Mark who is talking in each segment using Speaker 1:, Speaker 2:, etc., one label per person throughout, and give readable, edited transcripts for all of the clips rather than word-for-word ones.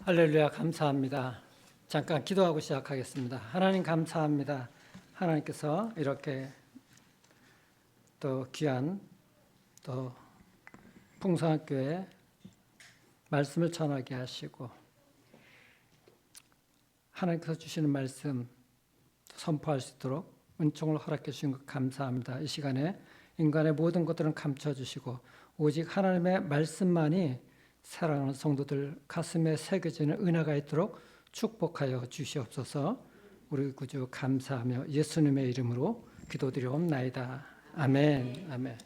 Speaker 1: 할렐루야, 감사합니다. 잠깐 기도하고 시작하겠습니다. 하나님 감사합니다. 하나님께서 이렇게 또 귀한 또 풍성한 교회 말씀을 전하게 하시고 하나님께서 주시는 말씀 선포할 수 있도록 은총을 허락해 주신 것 감사합니다. 이 시간에 인간의 모든 것들은 감춰주시고 오직 하나님의 말씀만이 사랑하는 성도들 가슴에 새겨지는 은혜가 있도록 축복하여 주시옵소서. 우리 구주 감사하며 예수님의 이름으로 기도드리옵나이다. 아멘. 아멘.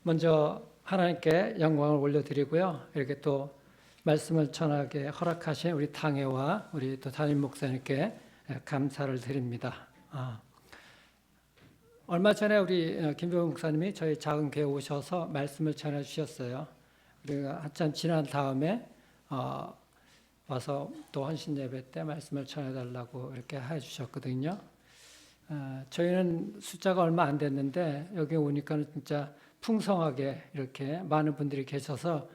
Speaker 1: 먼저 하나님께 영광을 올려드리고요. 이렇게 또 말씀을 전하게 허락하신 우리 당회와 우리 또 담임 목사님께 감사를 드립니다. 얼마 전에 우리 김병훈 목사님이 저희 작은 교회 오셔서 말씀을 전해 주셨어요. 우리가 한참 지난 다음에 와서 또 헌신 예배 때 말씀을 전해달라고 이렇게 해주셨거든요. 저희는 숫자가 얼마 안 됐는데 여기 오니까 진짜 풍성하게 이렇게 많은 분들이 계셔서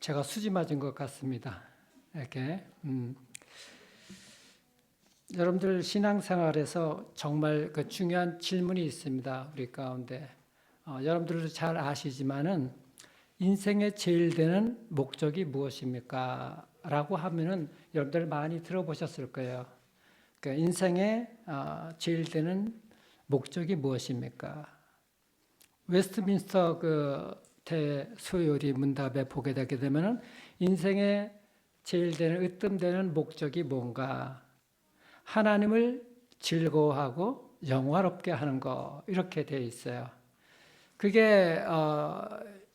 Speaker 1: 제가 수지 맞은 것 같습니다. 이렇게 여러분들 신앙생활에서 정말 그 중요한 질문이 있습니다. 우리 가운데. 여러분들도 잘 아시지만은 인생의 제일 되는 목적이 무엇입니까? 라고 하면은 여러분들 많이 들어보셨을 거예요. 그러니까 인생의 제일 되는 목적이 무엇입니까? 웨스트민스터 그 대소요리 문답에 보게 되게 되면은 인생의 제일 되는 으뜸되는 목적이 뭔가? 하나님을 즐거워하고 영화롭게 하는 거 이렇게 되어 있어요. 그게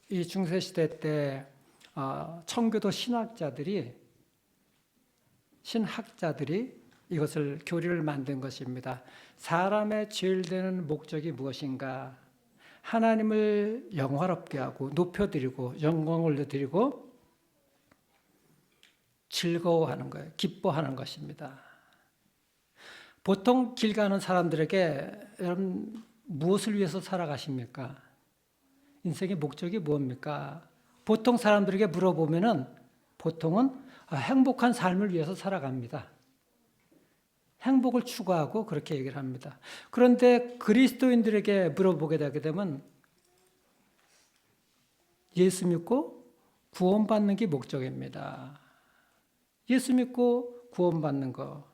Speaker 1: 이 중세시대 때 청교도 신학자들이 이것을 교리를 만든 것입니다. 사람의 제일 되는 목적이 무엇인가? 하나님을 영화롭게 하고 높여드리고 영광을 올려드리고 즐거워하는 거예요. 기뻐하는 것입니다. 보통 길 가는 사람들에게 여러분 무엇을 위해서 살아가십니까? 인생의 목적이 뭡니까? 보통 사람들에게 물어보면은 보통은 행복한 삶을 위해서 살아갑니다. 행복을 추구하고 그렇게 얘기를 합니다. 그런데 그리스도인들에게 물어보게 되게 되면 예수 믿고 구원받는 게 목적입니다. 예수 믿고 구원받는 것.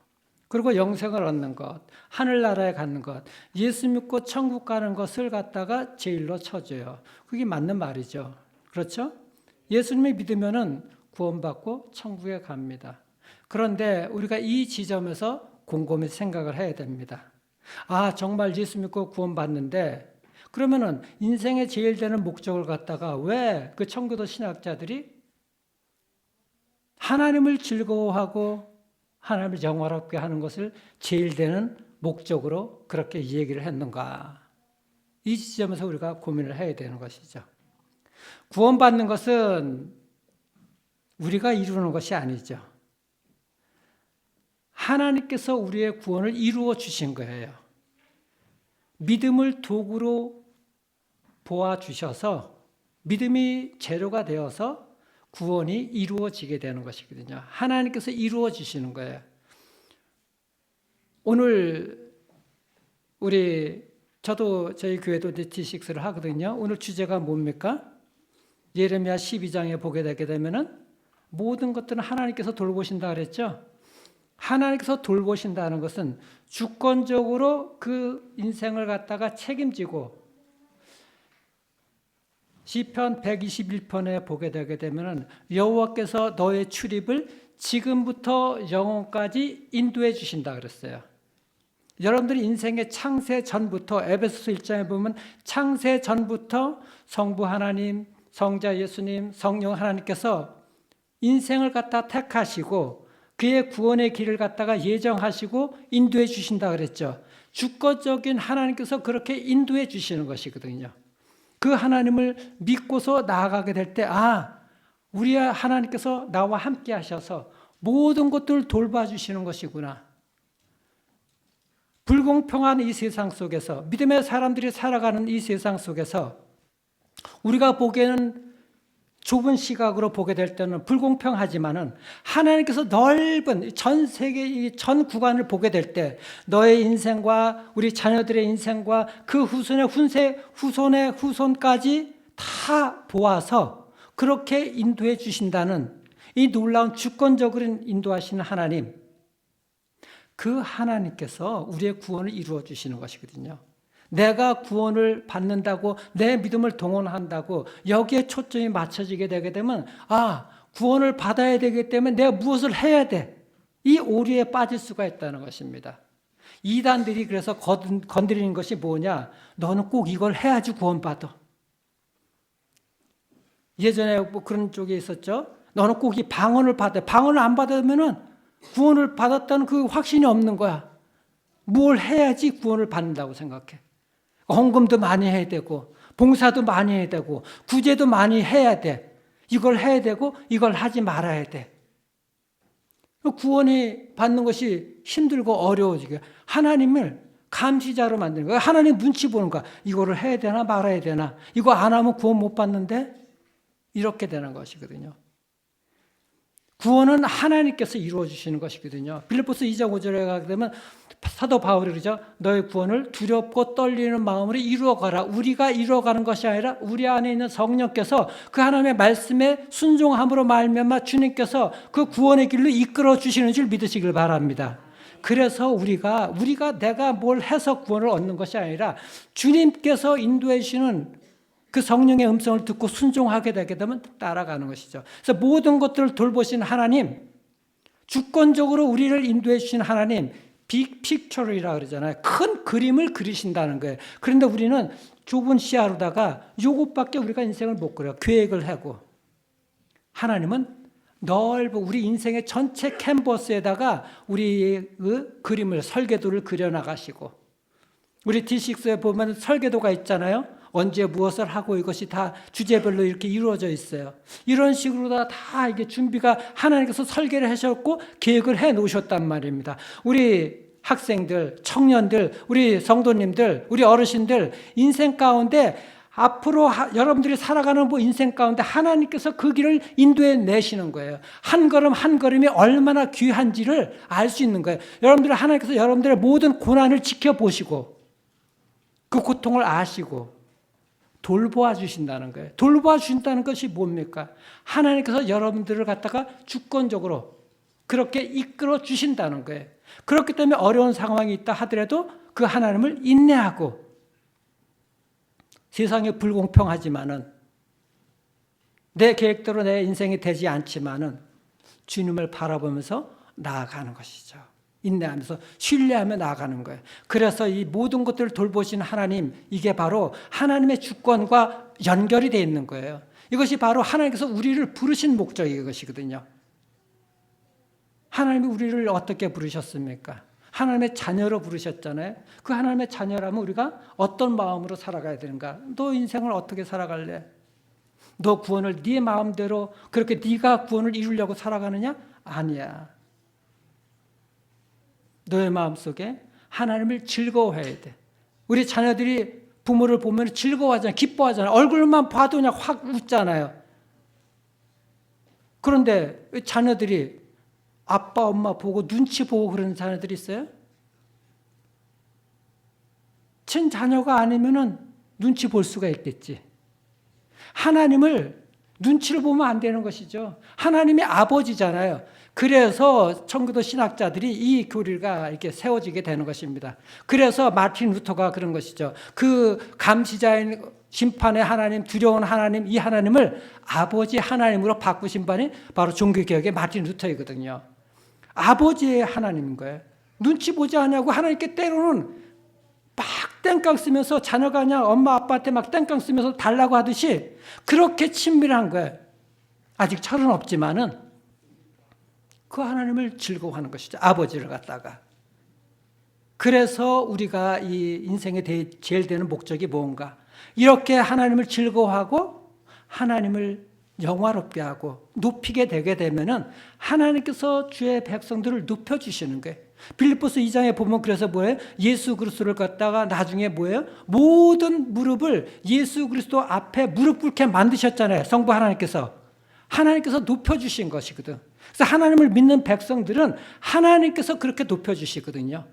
Speaker 1: 그리고 영생을 얻는 것, 하늘나라에 가는 것, 예수 믿고 천국 가는 것을 갖다가 제일로 쳐줘요. 그게 맞는 말이죠. 그렇죠? 예수님을 믿으면은 구원받고 천국에 갑니다. 그런데 우리가 이 지점에서 곰곰이 생각을 해야 됩니다. 정말 예수 믿고 구원받는데 그러면은 인생의 제일 되는 목적을 갖다가 왜 그 청교도 신학자들이 하나님을 즐거워하고 하나님을 영화롭게 하는 것을 제일 되는 목적으로 그렇게 얘기를 했는가? 이 지점에서 우리가 고민을 해야 되는 것이죠. 구원받는 것은 우리가 이루는 것이 아니죠. 하나님께서 우리의 구원을 이루어 주신 거예요. 믿음을 도구로 보아주셔서 믿음이 재료가 되어서 구원이 이루어지게 되는 것이거든요. 하나님께서 이루어 주시는 거예요. 오늘 저도 저희 교회도 D6를 하거든요. 오늘 주제가 뭡니까? 예레미야 12장에 보게 되게 되면은 모든 것들은 하나님께서 돌보신다 그랬죠. 하나님께서 돌보신다는 것은 주권적으로 그 인생을 갖다가 책임지고 시편 121편에 보게 되게 되면 여호와께서 너의 출입을 지금부터 영원까지 인도해 주신다 그랬어요. 여러분들이 인생의 창세 전부터 에베소서 1장에 보면 창세 전부터 성부 하나님, 성자 예수님, 성령 하나님께서 인생을 갖다 택하시고 그의 구원의 길을 갖다가 예정하시고 인도해 주신다 그랬죠. 주권적인 하나님께서 그렇게 인도해 주시는 것이거든요. 그 하나님을 믿고서 나아가게 될 때, 우리 하나님께서 나와 함께 하셔서 모든 것들을 돌봐주시는 것이구나. 불공평한 이 세상 속에서, 믿음의 사람들이 살아가는 이 세상 속에서 우리가 보기에는 좁은 시각으로 보게 될 때는 불공평하지만은 하나님께서 넓은 전 세계 전 구간을 보게 될 때 너의 인생과 우리 자녀들의 인생과 그 후손의 후손까지 다 보아서 그렇게 인도해 주신다는 이 놀라운 주권적으로 인도하시는 하나님, 그 하나님께서 우리의 구원을 이루어 주시는 것이거든요. 내가 구원을 받는다고 내 믿음을 동원한다고 여기에 초점이 맞춰지게 되게 되면 구원을 받아야 되기 때문에 내가 무엇을 해야 돼? 이 오류에 빠질 수가 있다는 것입니다. 이단들이 그래서 건드리는 것이 뭐냐? 너는 꼭 이걸 해야지 구원받아. 예전에 뭐 그런 쪽에 있었죠. 너는 꼭 이 방언을 받아. 방언을 안 받으면은 구원을 받았다는 그 확신이 없는 거야. 뭘 해야지 구원을 받는다고 생각해. 헌금도 많이 해야 되고 봉사도 많이 해야 되고 구제도 많이 해야 돼. 이걸 해야 되고 이걸 하지 말아야 돼. 구원이 받는 것이 힘들고 어려워지게 하나님을 감시자로 만드는 거야. 하나님 눈치 보는 거야. 이거를 해야 되나 말아야 되나. 이거 안 하면 구원 못 받는데 이렇게 되는 것이거든요. 구원은 하나님께서 이루어 주시는 것이거든요. 빌립보서 2장 5절에 가게 되면 사도 바울이 그러죠. 너의 구원을 두렵고 떨리는 마음으로 이루어가라. 우리가 이루어가는 것이 아니라 우리 안에 있는 성령께서 그 하나님의 말씀에 순종함으로 말미암아 주님께서 그 구원의 길로 이끌어 주시는 줄 믿으시길 바랍니다. 그래서 우리가 내가 뭘 해서 구원을 얻는 것이 아니라 주님께서 인도해 주시는 그 성령의 음성을 듣고 순종하게 되게 되면 따라가는 것이죠. 그래서 모든 것들을 돌보신 하나님, 주권적으로 우리를 인도해 주신 하나님, 빅픽처리라 그러잖아요. 큰 그림을 그리신다는 거예요. 그런데 우리는 좁은 시야로다가 이것밖에 우리가 인생을 못 그려요. 계획을 하고. 하나님은 넓은 우리 인생의 전체 캔버스에다가 우리의 그 그림을, 설계도를 그려나가시고, 우리 D6에 보면 설계도가 있잖아요. 언제 무엇을 하고 이것이 다 주제별로 이렇게 이루어져 있어요. 이런 식으로 다 이게 준비가 하나님께서 설계를 하셨고 계획을 해 놓으셨단 말입니다. 우리 학생들, 청년들, 우리 성도님들, 우리 어르신들 인생 가운데 앞으로 여러분들이 살아가는 뭐 인생 가운데 하나님께서 그 길을 인도해 내시는 거예요. 한 걸음 한 걸음이 얼마나 귀한지를 알 수 있는 거예요. 여러분들 하나님께서 여러분들의 모든 고난을 지켜보시고 그 고통을 아시고 돌보아 주신다는 거예요. 돌보아 주신다는 것이 뭡니까? 하나님께서 여러분들을 갖다가 주권적으로 그렇게 이끌어 주신다는 거예요. 그렇기 때문에 어려운 상황이 있다 하더라도 그 하나님을 인내하고 세상이 불공평하지만은 내 계획대로 내 인생이 되지 않지만은 주님을 바라보면서 나아가는 것이죠. 인내하면서 신뢰하며 나아가는 거예요. 그래서 이 모든 것들을 돌보신 하나님, 이게 바로 하나님의 주권과 연결이 되어 있는 거예요. 이것이 바로 하나님께서 우리를 부르신 목적이 이것이거든요. 하나님이 우리를 어떻게 부르셨습니까? 하나님의 자녀로 부르셨잖아요. 그 하나님의 자녀라면 우리가 어떤 마음으로 살아가야 되는가? 너 인생을 어떻게 살아갈래? 너 구원을 네 마음대로 그렇게 네가 구원을 이루려고 살아가느냐? 아니야. 너의 마음속에 하나님을 즐거워해야 돼. 우리 자녀들이 부모를 보면 즐거워하잖아요. 기뻐하잖아요. 얼굴만 봐도 그냥 확 웃잖아요. 그런데 자녀들이 아빠, 엄마 보고 눈치 보고 그러는 자녀들이 있어요? 친 자녀가 아니면은 눈치 볼 수가 있겠지. 하나님을 눈치를 보면 안 되는 것이죠. 하나님이 아버지잖아요. 그래서 청교도 신학자들이 이 교리가 이렇게 세워지게 되는 것입니다. 그래서 마틴 루터가 그런 것이죠. 그 감시자인 심판의 하나님, 두려운 하나님, 이 하나님을 아버지 하나님으로 바꾸신 분이 바로 종교개혁의 마틴 루터이거든요. 아버지의 하나님인 거예요. 눈치 보지 않냐고 하나님께 때로는 막 땡깡 쓰면서 자녀가 그냥 엄마 아빠한테 막 땡깡 쓰면서 달라고 하듯이 그렇게 친밀한 거예요. 아직 철은 없지만은 그 하나님을 즐거워하는 것이죠. 아버지를 갖다가. 그래서 우리가 이 인생에 제일 되는 목적이 뭔가? 이렇게 하나님을 즐거워하고 하나님을 영화롭게 하고 높이게 되게 되면은 하나님께서 주의 백성들을 높여주시는 거예요. 빌립보서 2장에 보면 그래서 뭐예요? 예수 그리스도를 갖다가 나중에 뭐예요? 모든 무릎을 예수 그리스도 앞에 무릎 꿇게 만드셨잖아요. 성부 하나님께서. 하나님께서 높여주신 것이거든. 그래서 하나님을 믿는 백성들은 하나님께서 그렇게 높여주시거든요.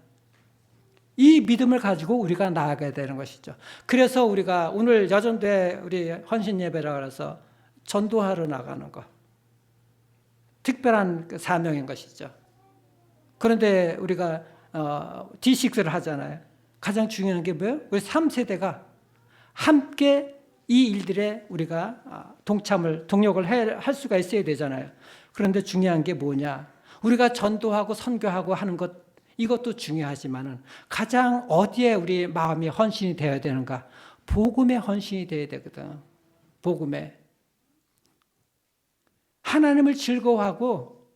Speaker 1: 이 믿음을 가지고 우리가 나아가야 되는 것이죠. 그래서 우리가 오늘 여전도에 우리 헌신 예배라 해서 전도하러 나가는 것, 특별한 사명인 것이죠. 그런데 우리가 D6를 하잖아요. 가장 중요한 게 뭐예요? 우리 3세대가 함께 이 일들에 우리가 동력을 할 수가 있어야 되잖아요. 그런데 중요한 게 뭐냐? 우리가 전도하고 선교하고 하는 것, 이것도 중요하지만은 가장 어디에 우리 마음이 헌신이 되어야 되는가? 복음에 헌신이 되어야 되거든. 복음에. 하나님을 즐거워하고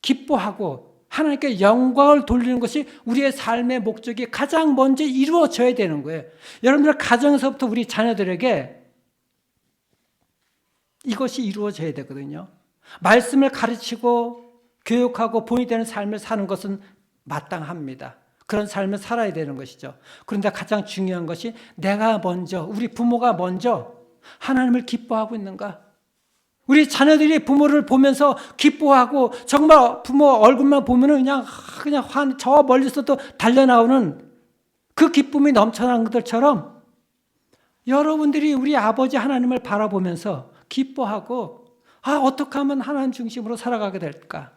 Speaker 1: 기뻐하고 하나님께 영광을 돌리는 것이 우리의 삶의 목적이 가장 먼저 이루어져야 되는 거예요. 여러분들 가정에서부터 우리 자녀들에게 이것이 이루어져야 되거든요. 말씀을 가르치고 교육하고 본이 되는 삶을 사는 것은 마땅합니다. 그런 삶을 살아야 되는 것이죠. 그런데 가장 중요한 것이 내가 먼저, 우리 부모가 먼저 하나님을 기뻐하고 있는가? 우리 자녀들이 부모를 보면서 기뻐하고 정말 부모 얼굴만 보면은 그냥 저 멀리서도 달려나오는 그 기쁨이 넘쳐나는 것들처럼 여러분들이 우리 아버지 하나님을 바라보면서 기뻐하고 어떻게 하면 하나님 중심으로 살아가게 될까?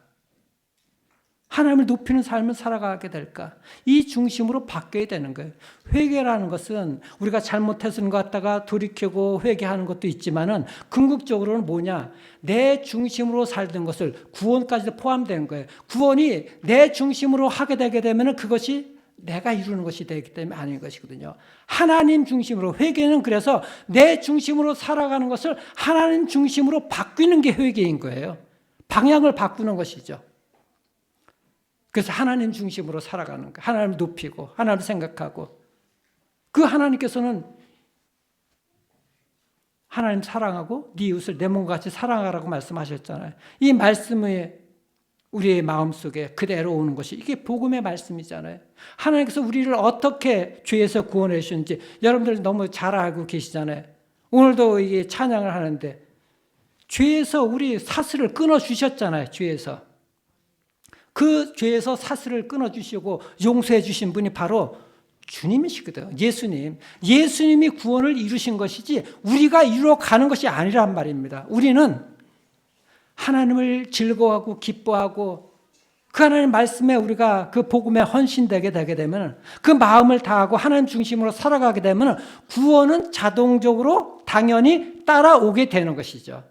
Speaker 1: 하나님을 높이는 삶을 살아가게 될까? 이 중심으로 바뀌어야 되는 거예요. 회개라는 것은 우리가 잘못해서 것 갖다가 돌이키고 회개하는 것도 있지만은 궁극적으로는 뭐냐? 내 중심으로 살던 것을 구원까지도 포함되는 거예요. 구원이 내 중심으로 하게 되게 되면은 그것이 내가 이루는 것이 되기 때문에 아닌 것이거든요. 하나님 중심으로, 회개는 그래서 내 중심으로 살아가는 것을 하나님 중심으로 바뀌는 게 회개인 거예요. 방향을 바꾸는 것이죠. 그래서 하나님 중심으로 살아가는 거예요. 하나님을 높이고 하나님을 생각하고, 그 하나님께서는 하나님 사랑하고 네 이웃을 내 몸과 같이 사랑하라고 말씀하셨잖아요. 이 말씀이 우리의 마음속에 그대로 오는 것이 이게 복음의 말씀이잖아요. 하나님께서 우리를 어떻게 죄에서 구원해 주셨는지 여러분들 너무 잘 알고 계시잖아요. 오늘도 이게 찬양을 하는데 죄에서 우리 사슬을 끊어 주셨잖아요. 죄에서. 그 죄에서 사슬을 끊어주시고 용서해 주신 분이 바로 주님이시거든. 예수님. 예수님이 구원을 이루신 것이지 우리가 이루어가는 것이 아니란 말입니다. 우리는 하나님을 즐거워하고 기뻐하고 그 하나님 말씀에 우리가 그 복음에 헌신되게 되게 되면, 그 마음을 다하고 하나님 중심으로 살아가게 되면 구원은 자동적으로 당연히 따라오게 되는 것이죠.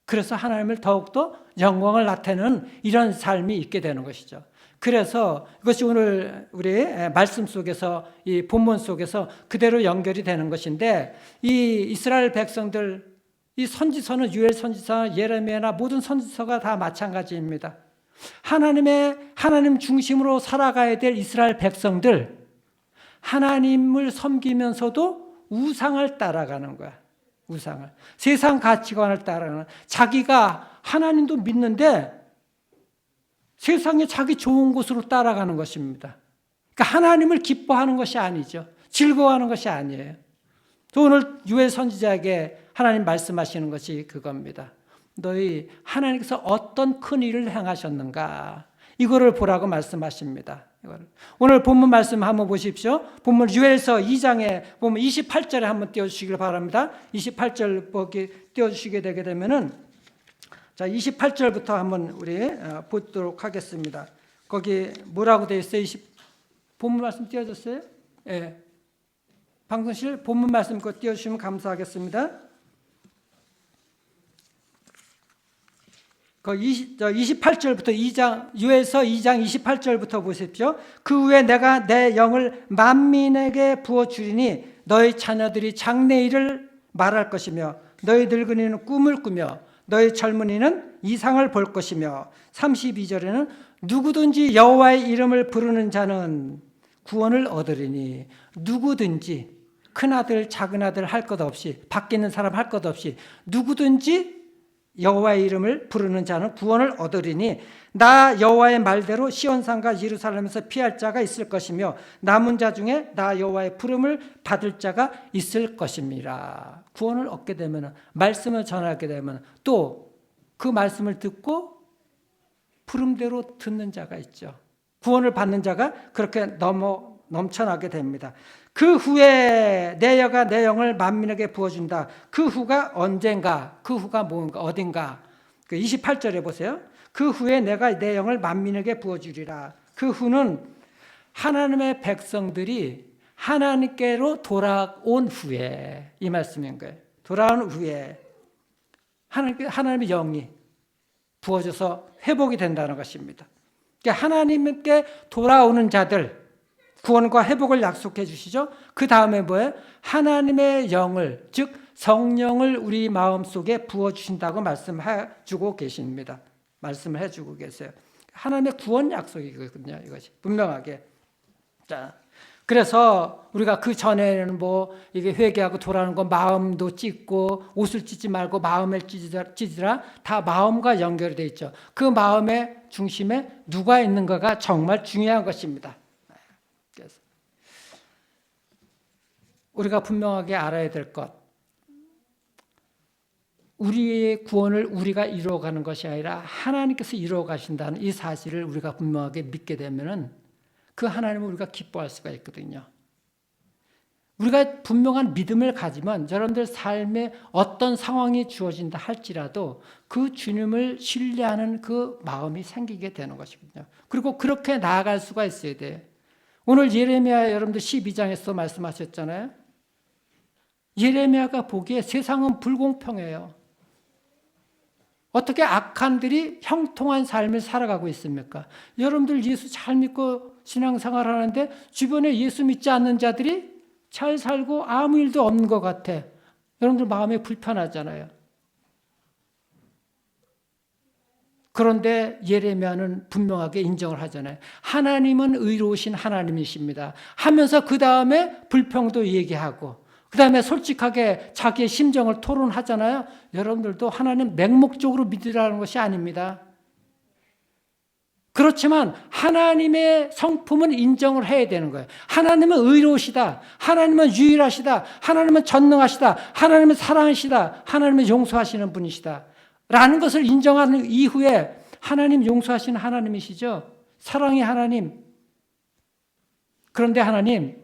Speaker 1: 그래서 하나님을 더욱더 영광을 나타내는 이런 삶이 있게 되는 것이죠. 그래서 이것이 오늘 우리 말씀 속에서, 이 본문 속에서 그대로 연결이 되는 것인데, 이 이스라엘 백성들, 이 선지서는 유엘 선지서, 예레미야나 모든 선지서가 다 마찬가지입니다. 하나님 중심으로 살아가야 될 이스라엘 백성들, 하나님을 섬기면서도 우상을 따라가는 거야. 우상을. 세상 가치관을 따르는, 자기가 하나님도 믿는데 세상에 자기 좋은 곳으로 따라가는 것입니다. 그러니까 하나님을 기뻐하는 것이 아니죠. 즐거워하는 것이 아니에요. 오늘 유엘 선지자에게 하나님 말씀하시는 것이 그겁니다. 너희 하나님께서 어떤 큰 일을 행하셨는가, 이거를 보라고 말씀하십니다. 오늘 본문 말씀 한번 보십시오. 본문 유엘서 2장에 보면 28절에 한번 띄워주시길 바랍니다. 28절 띄워주시게 되게 되면은, 자 28절부터 한번 우리 보도록 하겠습니다. 거기 뭐라고 되어 있어요? 본문 말씀 띄워줬어요? 예. 방송실 본문 말씀 거 띄워주시면 감사하겠습니다. 28절부터 2장, 유엘서 2장 28절부터 보십시오. 그 후에 내가 내 영을 만민에게 부어주리니 너희 자녀들이 장래일을 말할 것이며 너희 늙은이는 꿈을 꾸며 너희 젊은이는 이상을 볼 것이며, 32절에는 누구든지 여호와의 이름을 부르는 자는 구원을 얻으리니, 누구든지 큰아들 작은아들 할 것 없이, 밖에 있는 사람 할 것 없이 누구든지 여호와의 이름을 부르는 자는 구원을 얻으리니 나 여호와의 말대로 시온산과 예루살렘에서 피할 자가 있을 것이며 남은 자 중에 나 여호와의 부름을 받을 자가 있을 것입니다. 구원을 얻게 되면, 말씀을 전하게 되면 또 그 말씀을 듣고 부름대로 듣는 자가 있죠. 구원을 받는 자가 그렇게 넘쳐나게 됩니다. 그 후에 내 여가 내 영을 만민에게 부어준다. 그 후가 언젠가, 그 후가 뭔가, 어딘가. 28절에 보세요. 그 후에 내가 내 영을 만민에게 부어주리라. 그 후는 하나님의 백성들이 하나님께로 돌아온 후에, 이 말씀인 거예요. 돌아온 후에 하나님의 영이 부어져서 회복이 된다는 것입니다. 그러니까 하나님께 돌아오는 자들, 구원과 회복을 약속해 주시죠. 그 다음에 뭐예요? 하나님의 영을, 즉 성령을 우리 마음속에 부어주신다고 말씀해주고 계십니다. 말씀을 해주고 계세요. 하나님의 구원 약속이거든요. 이것이 분명하게. 자, 그래서 우리가 그 전에는 뭐 이게 회개하고 돌아오는 거, 마음도 찢고 옷을 찢지 말고 마음을 찢으라, 다 마음과 연결이 되어 있죠. 그 마음의 중심에 누가 있는가가 정말 중요한 것입니다. 그래서 우리가 분명하게 알아야 될 것, 우리의 구원을 우리가 이루어가는 것이 아니라 하나님께서 이루어 가신다는 이 사실을 우리가 분명하게 믿게 되면은 그 하나님을 우리가 기뻐할 수가 있거든요. 우리가 분명한 믿음을 가지면 여러분들 삶에 어떤 상황이 주어진다 할지라도 그 주님을 신뢰하는 그 마음이 생기게 되는 것이거든요. 그리고 그렇게 나아갈 수가 있어야 돼요. 오늘 예레미야 여러분들 12장에서 말씀하셨잖아요. 예레미야가 보기에 세상은 불공평해요. 어떻게 악한들이 형통한 삶을 살아가고 있습니까? 여러분들 예수 잘 믿고 신앙생활 하는데 주변에 예수 믿지 않는 자들이 잘 살고 아무 일도 없는 것 같아. 여러분들 마음이 불편하잖아요. 그런데 예레미야는 분명하게 인정을 하잖아요. 하나님은 의로우신 하나님이십니다. 하면서 그 다음에 불평도 얘기하고 그 다음에 솔직하게 자기의 심정을 토론하잖아요. 여러분들도 하나님 맹목적으로 믿으라는 것이 아닙니다. 그렇지만 하나님의 성품은 인정을 해야 되는 거예요. 하나님은 의로우시다. 하나님은 유일하시다. 하나님은 전능하시다. 하나님은 사랑하시다. 하나님은 용서하시는 분이시다. 라는 것을 인정하는 이후에 하나님 용서하시는 하나님이시죠. 사랑의 하나님. 그런데 하나님,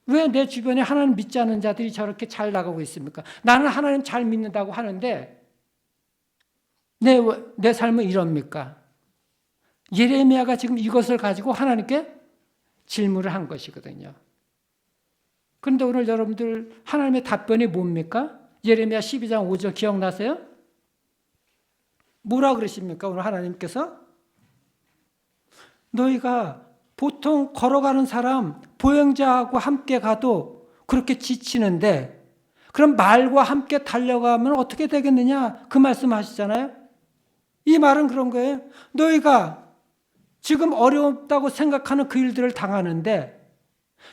Speaker 1: 왜 내 주변에 하나님 믿지 않는 자들이 저렇게 잘 나가고 있습니까? 나는 하나님 잘 믿는다고 하는데 내 삶은 이럽니까? 예레미야가 지금 이것을 가지고 하나님께 질문을 한 것이거든요. 그런데 오늘 여러분들 하나님의 답변이 뭡니까? 예레미야 12장 5절 기억나세요? 뭐라 그러십니까? 오늘 하나님께서 너희가 보통 걸어가는 사람, 보행자하고 함께 가도 그렇게 지치는데 그럼 말과 함께 달려가면 어떻게 되겠느냐? 그 말씀 하시잖아요. 이 말은 그런 거예요. 너희가 지금 어렵다고 생각하는 그 일들을 당하는데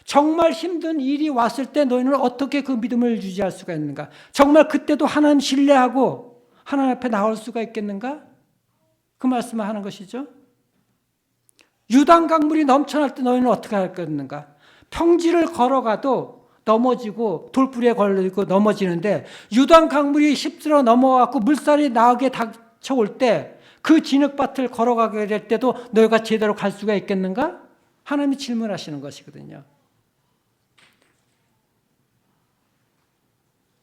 Speaker 1: 정말 힘든 일이 왔을 때 너희는 어떻게 그 믿음을 유지할 수가 있는가? 정말 그때도 하나님 신뢰하고 하나님 앞에 나올 수가 있겠는가? 그 말씀을 하는 것이죠. 유단 강물이 넘쳐날 때 너희는 어떻게 할 것인가? 평지를 걸어가도 넘어지고 돌부리에 걸리고 넘어지는데 유단 강물이 휩쓸어 넘어와서 물살이 나게 닥쳐올 때 그 진흙밭을 걸어가게 될 때도 너희가 제대로 갈 수가 있겠는가? 하나님이 질문하시는 것이거든요.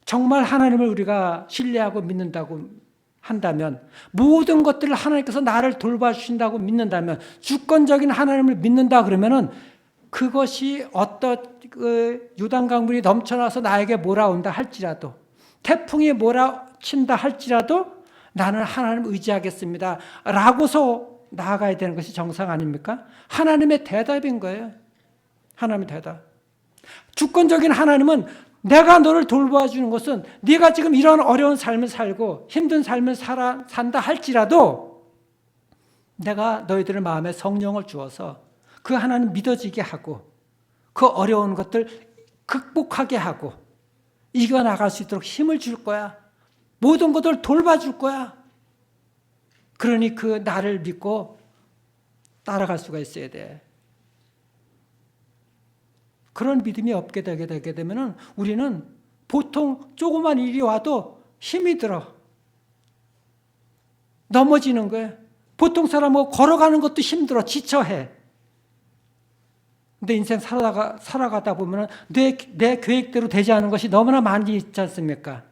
Speaker 1: 정말 하나님을 우리가 신뢰하고 믿는다고 한다면, 모든 것들을 하나님께서 나를 돌봐주신다고 믿는다면, 주권적인 하나님을 믿는다 그러면은 그것이 어떤 요단강물이 넘쳐나서 나에게 몰아온다 할지라도, 태풍이 몰아친다 할지라도 나는 하나님을 의지하겠습니다 라고서 나아가야 되는 것이 정상 아닙니까? 하나님의 대답인 거예요. 하나님의 대답. 주권적인 하나님은 내가 너를 돌봐주는 것은 네가 지금 이런 어려운 삶을 살고 힘든 삶을 산다 할지라도 내가 너희들의 마음에 성령을 주어서 그 하나님 믿어지게 하고 그 어려운 것들 극복하게 하고 이겨나갈 수 있도록 힘을 줄 거야. 모든 것을 돌봐줄 거야. 그러니 그 나를 믿고 따라갈 수가 있어야 돼. 그런 믿음이 없게 되게 되면 우리는 보통 조그만 일이 와도 힘이 들어. 넘어지는 거예요. 보통 사람은 걸어가는 것도 힘들어. 지쳐해. 근데 인생 살아가다 보면 내 계획대로 되지 않은 것이 너무나 많이 있지 않습니까?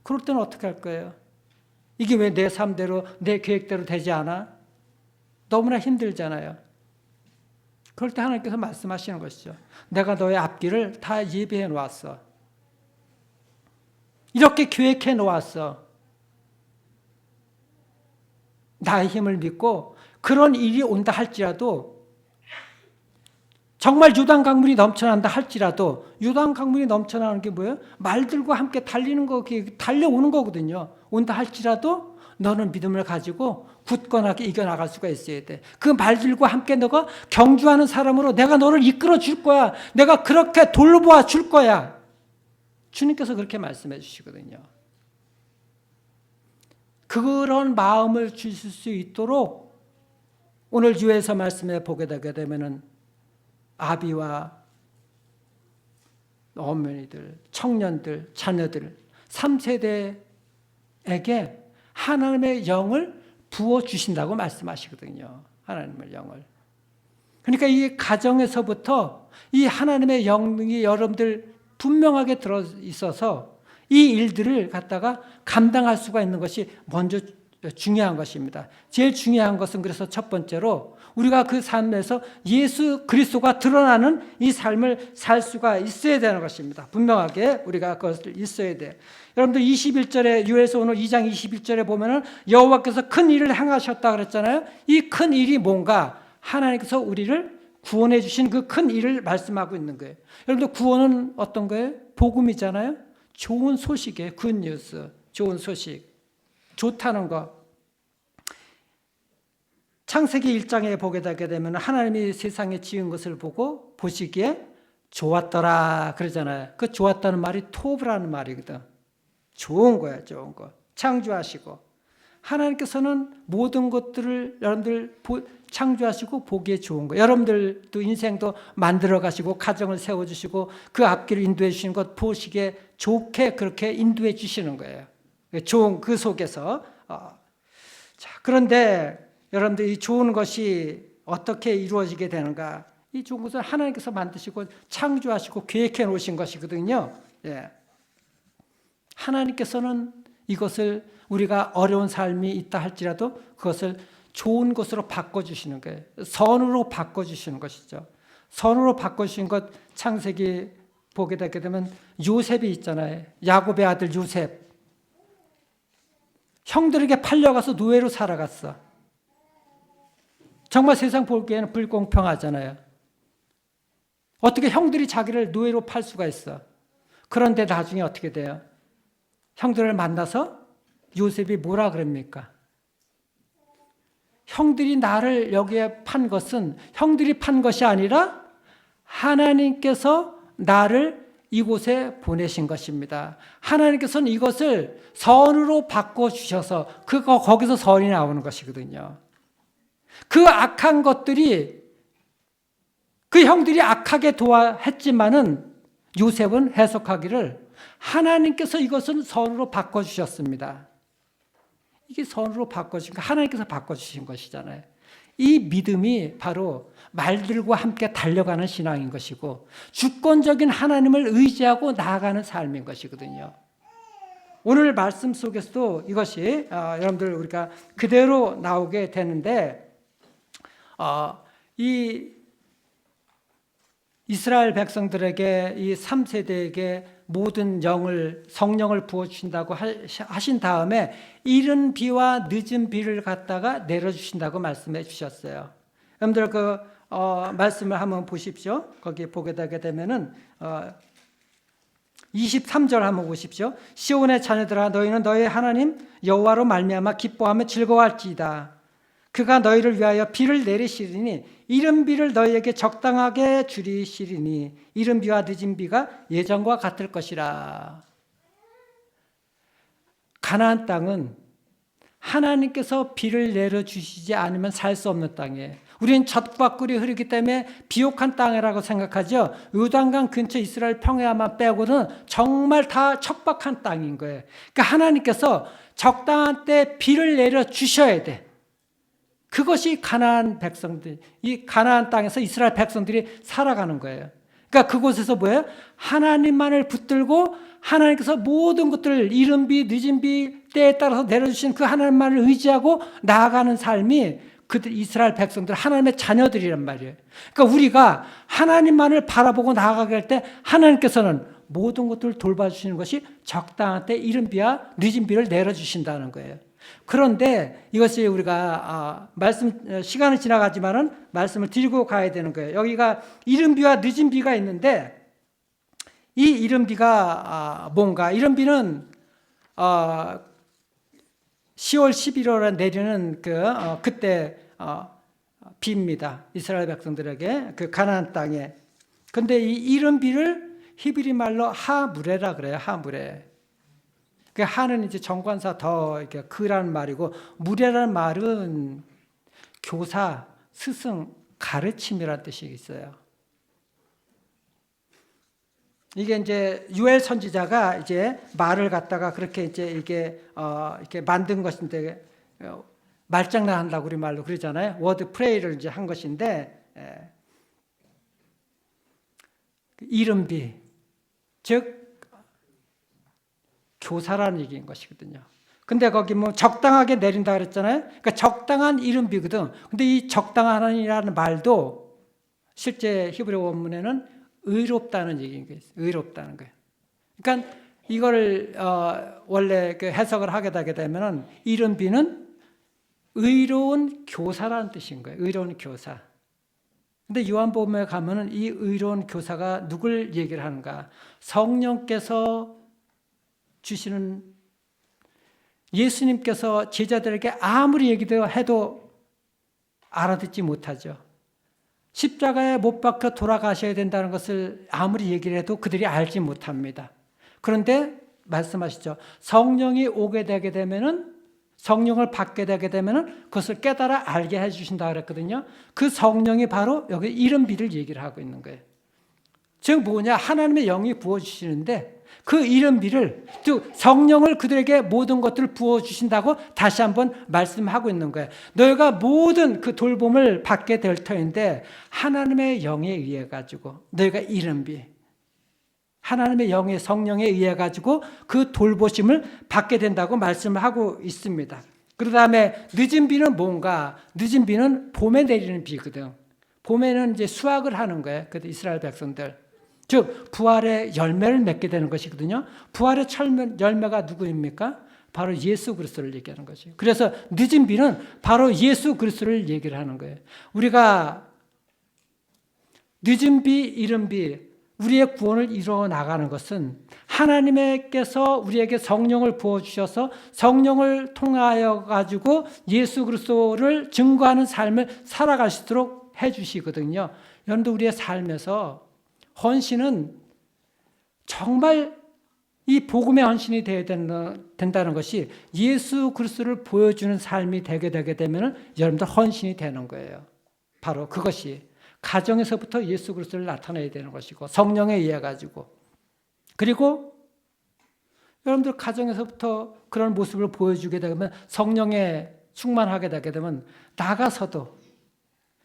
Speaker 1: 그럴 때는 어떻게 할 거예요? 이게 왜 내 삶대로, 내 계획대로 되지 않아? 너무나 힘들잖아요. 그럴 때 하나님께서 말씀하시는 것이죠. 내가 너의 앞길을 다 예비해 놓았어. 이렇게 계획해 놓았어. 나의 힘을 믿고 그런 일이 온다 할지라도, 정말 요단 강물이 넘쳐난다 할지라도, 요단 강물이 넘쳐나는 게 뭐예요? 말들과 함께 달리는 거, 달려오는 거거든요. 온다 할지라도 너는 믿음을 가지고 굳건하게 이겨나갈 수가 있어야 돼. 그 말들과 함께 너가 경주하는 사람으로 내가 너를 이끌어 줄 거야. 내가 그렇게 돌보아 줄 거야. 주님께서 그렇게 말씀해 주시거든요. 그런 마음을 주실 수 있도록 오늘 유에서 말씀에 보게 되게 되면은 아비와 어머니들, 청년들, 자녀들 3세대에게 하나님의 영을 부어주신다고 말씀하시거든요. 하나님의 영을. 그러니까 이 가정에서부터 이 하나님의 영이 여러분들 분명하게 들어 있어서 이 일들을 갖다가 감당할 수가 있는 것이 먼저 중요한 것입니다. 제일 중요한 것은 그래서 첫 번째로 우리가 그 삶에서 예수 그리스도가 드러나는 이 삶을 살 수가 있어야 되는 것입니다. 분명하게 우리가 그것을 있어야 돼요. 여러분들 21절에 유에서 오늘 2장 21절에 보면은 여호와께서 큰 일을 행하셨다 그랬잖아요. 이 큰 일이 뭔가? 하나님께서 우리를 구원해 주신 그 큰 일을 말씀하고 있는 거예요. 여러분들 구원은 어떤 거예요? 복음이잖아요. 좋은 소식이에요. 굿뉴스. 좋은 소식. 좋다는 거. 창세기 1장에 보게 되게 되면 하나님이 세상에 지은 것을 보고 보시기에 좋았더라 그러잖아요. 그 좋았다는 말이 토브라는 말이거든. 좋은 거야, 좋은 거. 창조하시고 하나님께서는 모든 것들을 여러분들 창조하시고 보기에 좋은 거. 여러분들도 인생도 만들어 가시고 가정을 세워 주시고 그 앞길을 인도해 주시는 것 보시기에 좋게 그렇게 인도해 주시는 거예요. 좋은 그 속에서. 자, 그런데 여러분들 이 좋은 것이 어떻게 이루어지게 되는가? 이 좋은 것은 하나님께서 만드시고 창조하시고 계획해 놓으신 것이거든요. 예. 하나님께서는 이것을 우리가 어려운 삶이 있다 할지라도 그것을 좋은 것으로 바꿔주시는 거예요. 선으로 바꿔주시는 것이죠. 선으로 바꿔주신 것 창세기 보게 되게 되면 요셉이 있잖아요. 야곱의 아들 요셉. 형들에게 팔려가서 노예로 살아갔어. 정말 세상 보기에는 불공평하잖아요. 어떻게 형들이 자기를 노예로 팔 수가 있어. 그런데 나중에 어떻게 돼요? 형들을 만나서 요셉이 뭐라 그럽니까? 형들이 나를 여기에 판 것은 형들이 판 것이 아니라 하나님께서 나를 이곳에 보내신 것입니다. 하나님께서는 이것을 선으로 바꿔주셔서 거기서 선이 나오는 것이거든요. 그 악한 것들이 그 형들이 악하게 했지만은 요셉은 해석하기를 하나님께서 이것은 선으로 바꿔주셨습니다. 이게 선으로 바꿔주신 거 하나님께서 바꿔주신 것이잖아요. 이 믿음이 바로 말들과 함께 달려가는 신앙인 것이고 주권적인 하나님을 의지하고 나아가는 삶인 것이거든요. 오늘 말씀 속에서도 이것이 여러분들 우리가 그대로 나오게 되는데 이 이스라엘 백성들에게 이 3세대에게 모든 성령을 부어주신다고 하신 다음에 이른 비와 늦은 비를 갖다가 내려주신다고 말씀해 주셨어요. 여러분들 그 말씀을 한번 보십시오. 거기 보게 되게 되면은 23절 한번 보십시오. 시온의 자녀들아 너희는 너희 하나님 여호와로 말미암아 기뻐하며 즐거워할지이다. 그가 너희를 위하여 비를 내리시리니 이른 비를 너희에게 적당하게 줄이시리니 이른 비와 늦은 비가 예전과 같을 것이라. 가나안 땅은 하나님께서 비를 내려주시지 않으면 살 수 없는 땅이에요. 우리는 젖과 꿀이 흐르기 때문에 비옥한 땅이라고 생각하죠. 요단강 근처 이스라엘 평야만 빼고는 정말 다 척박한 땅인 거예요. 그러니까 하나님께서 적당한 때 비를 내려주셔야 돼. 그것이 가나안 백성들, 이 가나안 땅에서 이스라엘 백성들이 살아가는 거예요. 그러니까 그곳에서 뭐예요? 하나님만을 붙들고 하나님께서 모든 것들을 이른 비, 늦은 비, 때에 따라서 내려주신 그 하나님만을 의지하고 나아가는 삶이 그들 이스라엘 백성들 하나님의 자녀들이란 말이에요. 그러니까 우리가 하나님만을 바라보고 나아가게 할 때 하나님께서는 모든 것들을 돌봐주시는 것이 적당한 때 이른 비와 늦은 비를 내려주신다는 거예요. 그런데 이것이 우리가 시간은 지나가지만은 말씀을 드리고 가야 되는 거예요. 여기가 이른 비와 늦은 비가 있는데 이 이른 비가 뭔가? 이른 비는 10월 11월에 내리는 그때 비입니다. 이스라엘 백성들에게 그 가나안 땅에. 근데 이 이른 비를 히브리 말로 하무레라 그래요. 하무레. 그 하는 이제 정관사 더 이렇게 그라는 말이고, 무레라는 말은 교사, 스승, 가르침이라는 뜻이 있어요. 이게 이제 유엘 선지자가 이제 말을 갖다가 그렇게 이제 이게 이렇게 만든 것인데, 말장난 한다고 우리 말로 그러잖아요. 워드 프레이를 이제 한 것인데, 이른비, 즉 교사라는 얘기인 것이거든요. 근데 거기 뭐 적당하게 내린다 그랬잖아요. 그러니까 적당한 이른비거든. 근데 이 적당한이라는 말도 실제 히브리 원문에는 의롭다는 얘기인 거예요. 의롭다는 거예요. 그러니까 이거를 원래 그 해석을 하게 되면은 이른비는 의로운 교사라는 뜻인 거예요. 의로운 교사. 근데 요한복음에 가면은 이 의로운 교사가 누굴 얘기를 하는가? 성령께서 주시는, 예수님께서 제자들에게 아무리 얘기해도 알아듣지 못하죠. 십자가에 못 박혀 돌아가셔야 된다는 것을 아무리 얘기를 해도 그들이 알지 못합니다. 그런데 말씀하시죠. 성령이 오게 되게 되면은, 성령을 받게 되게 되면은 그것을 깨달아 알게 해주신다 그랬거든요. 그 성령이 바로 여기 이른비를 얘기를 하고 있는 거예요. 즉 뭐냐? 하나님의 영이 부어주시는데 그 이른비를, 즉 성령을 그들에게 모든 것들을 부어주신다고 다시 한번 말씀하고 있는 거예요. 너희가 모든 그 돌봄을 받게 될 터인데 하나님의 영에 의해 가지고 너희가 이른비, 하나님의 영의 성령에 의해 가지고 그 돌보심을 받게 된다고 말씀을 하고 있습니다. 그 다음에 늦은 비는 뭔가? 늦은 비는 봄에 내리는 비거든. 봄에는 이제 수확을 하는 거예요. 그 이스라엘 백성들. 즉 부활의 열매를 맺게 되는 것이거든요. 부활의 열매가 누구입니까? 바로 예수 그리스도를 얘기하는 거죠. 그래서 늦은 비는 바로 예수 그리스도를 얘기를 하는 거예요. 우리가 늦은 비, 이른 비, 우리의 구원을 이루어 나가는 것은 하나님께서 우리에게 성령을 부어주셔서 성령을 통하여 가지고 예수 그리스도를 증거하는 삶을 살아갈 수 있도록 해주시거든요. 여러분들 우리의 삶에서 헌신은 정말 이 복음의 헌신이 되어야 된다는 것이 예수 그리스도를 보여주는 삶이 되게 되면 여러분들 헌신이 되는 거예요. 바로 그것이 가정에서부터 예수 그리스도를 나타내야 되는 것이고 성령에 의해 가지고, 그리고 여러분들 가정에서부터 그런 모습을 보여주게 되면 성령에 충만하게 되게 되면 나가서도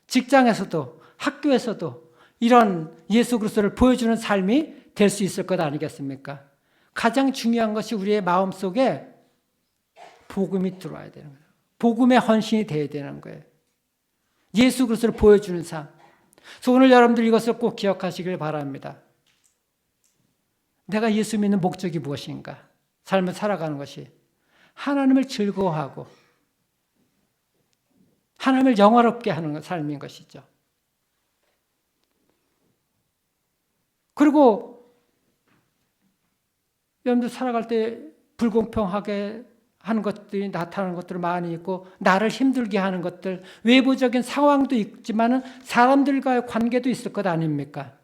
Speaker 1: 직장에서도 학교에서도 이런 예수 그리스도를 보여주는 삶이 될 수 있을 것 아니겠습니까? 가장 중요한 것이 우리의 마음속에 복음이 들어와야 되는 거예요. 복음의 헌신이 되어야 되는 거예요. 예수 그리스도를 보여주는 삶. 그래서 오늘 여러분들 이것을 꼭 기억하시길 바랍니다. 내가 예수 믿는 목적이 무엇인가? 삶을 살아가는 것이 하나님을 즐거워하고 하나님을 영화롭게 하는 삶인 것이죠. 그리고 여러분들 살아갈 때 불공평하게 하는 것들이 나타나는 것들 많이 있고 나를 힘들게 하는 것들, 외부적인 상황도 있지만 사람들과의 관계도 있을 것 아닙니까?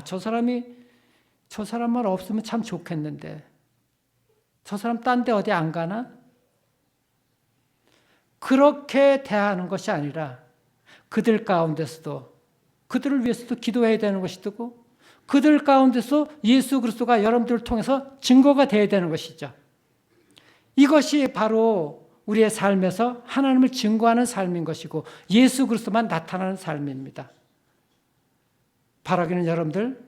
Speaker 1: 저 사람만 없으면 참 좋겠는데 저 사람 딴 데 어디 안 가나? 그렇게 대하는 것이 아니라 그들 가운데서도 그들을 위해서도 기도해야 되는 것이고 그들 가운데서 예수 그리스도가 여러분들을 통해서 증거가 되어야 되는 것이죠. 이것이 바로 우리의 삶에서 하나님을 증거하는 삶인 것이고 예수 그리스도만 나타나는 삶입니다. 바라기는 여러분들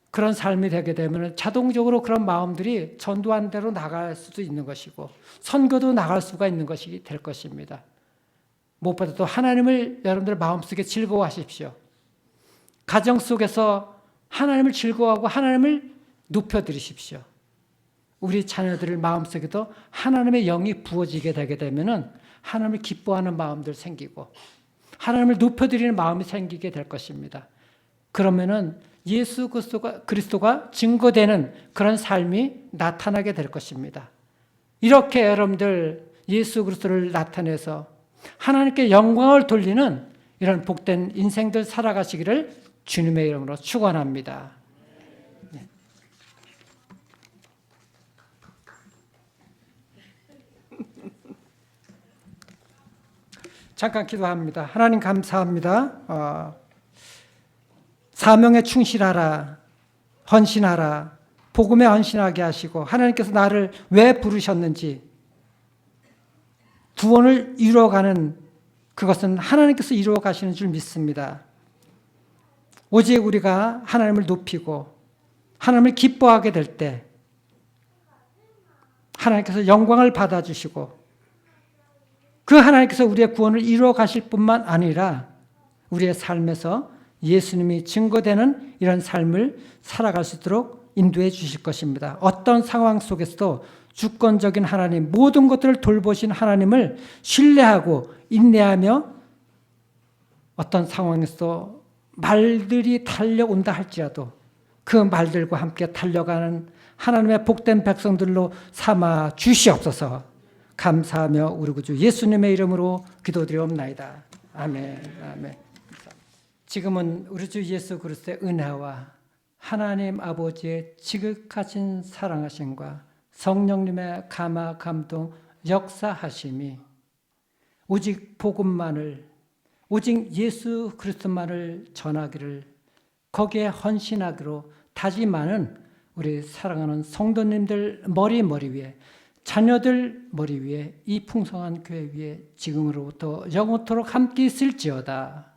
Speaker 1: 그런 삶이 되게 되면 자동적으로 그런 마음들이 전도하는 대로 나갈 수도 있는 것이고 선교도 나갈 수가 있는 것이 될 것입니다. 무엇보다도 하나님을 여러분들 마음속에 즐거워하십시오. 가정 속에서 하나님을 즐거워하고 하나님을 높여드리십시오. 우리 자녀들을 마음속에도 하나님의 영이 부어지게 되게 되면 하나님을 기뻐하는 마음들 생기고 하나님을 높여드리는 마음이 생기게 될 것입니다. 그러면은 예수 그리스도가 증거되는 그런 삶이 나타나게 될 것입니다. 이렇게 여러분들 예수 그리스도를 나타내서 하나님께 영광을 돌리는 이런 복된 인생들 살아가시기를 주님의 이름으로 축원합니다. 네. 잠깐 기도합니다. 하나님 감사합니다. 사명에 충실하라, 헌신하라, 복음에 헌신하게 하시고 하나님께서 나를 왜 부르셨는지 구원을 이루어가는 그것은 하나님께서 이루어가시는 줄 믿습니다. 오직 우리가 하나님을 높이고 하나님을 기뻐하게 될 때 하나님께서 영광을 받아주시고 그 하나님께서 우리의 구원을 이루어가실 뿐만 아니라 우리의 삶에서 예수님이 증거되는 이런 삶을 살아갈 수 있도록 인도해 주실 것입니다. 어떤 상황 속에서도 주권적인 하나님, 모든 것들을 돌보신 하나님을 신뢰하고 인내하며 어떤 상황에서도 말들이 달려온다 할지라도 그 말들과 함께 달려가는 하나님의 복된 백성들로 삼아 주시옵소서. 감사하며 우리 구주 예수님의 이름으로 기도드리옵나이다. 아멘. 아멘. 지금은 우리 주 예수 그리스도의 은혜와 하나님 아버지의 지극하신 사랑하심과 성령님의 감화 감동 역사하심이 오직 복음만을 오직 예수 그리스도만을 전하기를 거기에 헌신하기로 다짐하는 우리 사랑하는 성도님들 머리 위에 자녀들 머리 위에 이 풍성한 교회 위에 지금으로부터 영원토록 함께 있을지어다.